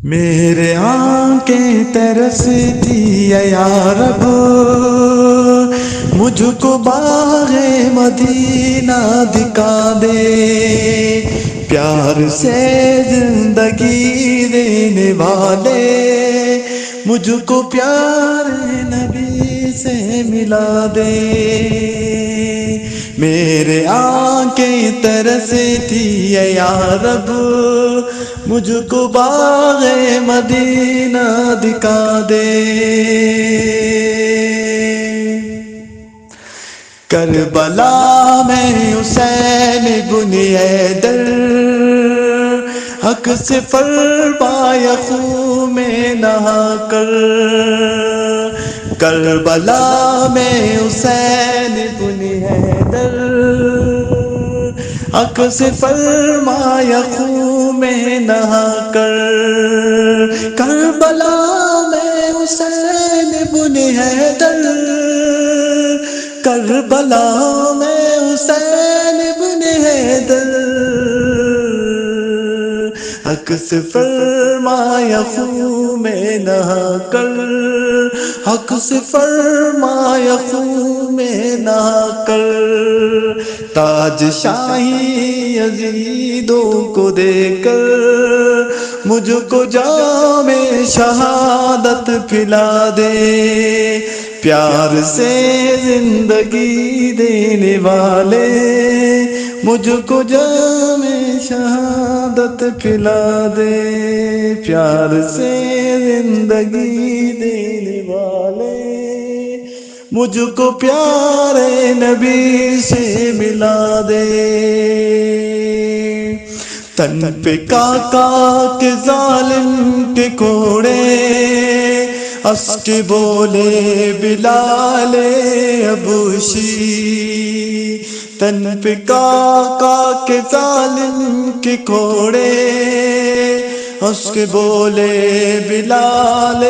میرے آنکھیں ترستی ہے یا رب، مجھ کو باغ مدینہ دکھا دے، پیار سے زندگی دینے والے مجھ کو پیارے نبی سے ملا دے۔ میرے آنکھیں ترستی ہے یا رب، مجھ کو باغ مدینہ دکھا دے۔ کربلا میں حسین بن حیدر حق سے فرمایا خون میں نہا کر، کربلا میں حسین بن حیدر حق سے فرمایا خون میں نہا کر، کربلا میں حسین بن حیدر، کربلا میں حسین بن حیدر حق سے فرمایا خون میں نہا کر، حق سے فرمایا خون میں نہا کر، تاج شاہی یزیدوں کو دے کر مجھ کو جام شہادت پلا دے، پیار سے زندگی دینے والے مجھ کو جام شہادت پلا دے، پیار سے زندگی دینے والے مجھ کو پیارے نبی سے ملا دے۔ تن پہ کاکا کے ظالم کے کوڑے، اس کے بولے بلال حبشی، تن پہ کاکا کے ظالم کے کوڑے، اس کے بولے بلال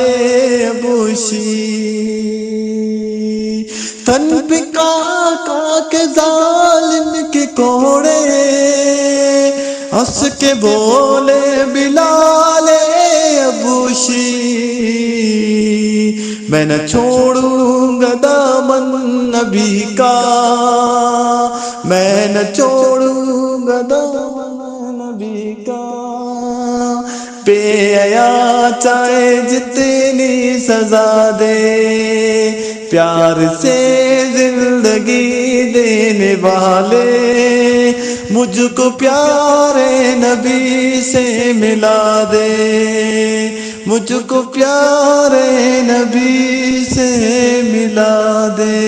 حبشی، تن پہ کاکا کے ظالم کے کوڑے، اس کے بولے بلال حبشی، میں نہ چھوڑوں گا دامن نبی کا، میں نہ چھوڑوں گا دامن نبی کا، بے حیا چاہے جتنی سزا دے، پیار سے زندگی دینے والے مجھ کو پیارے نبی سے ملا دے، مجھ کو پیارے نبی سے ملا دے۔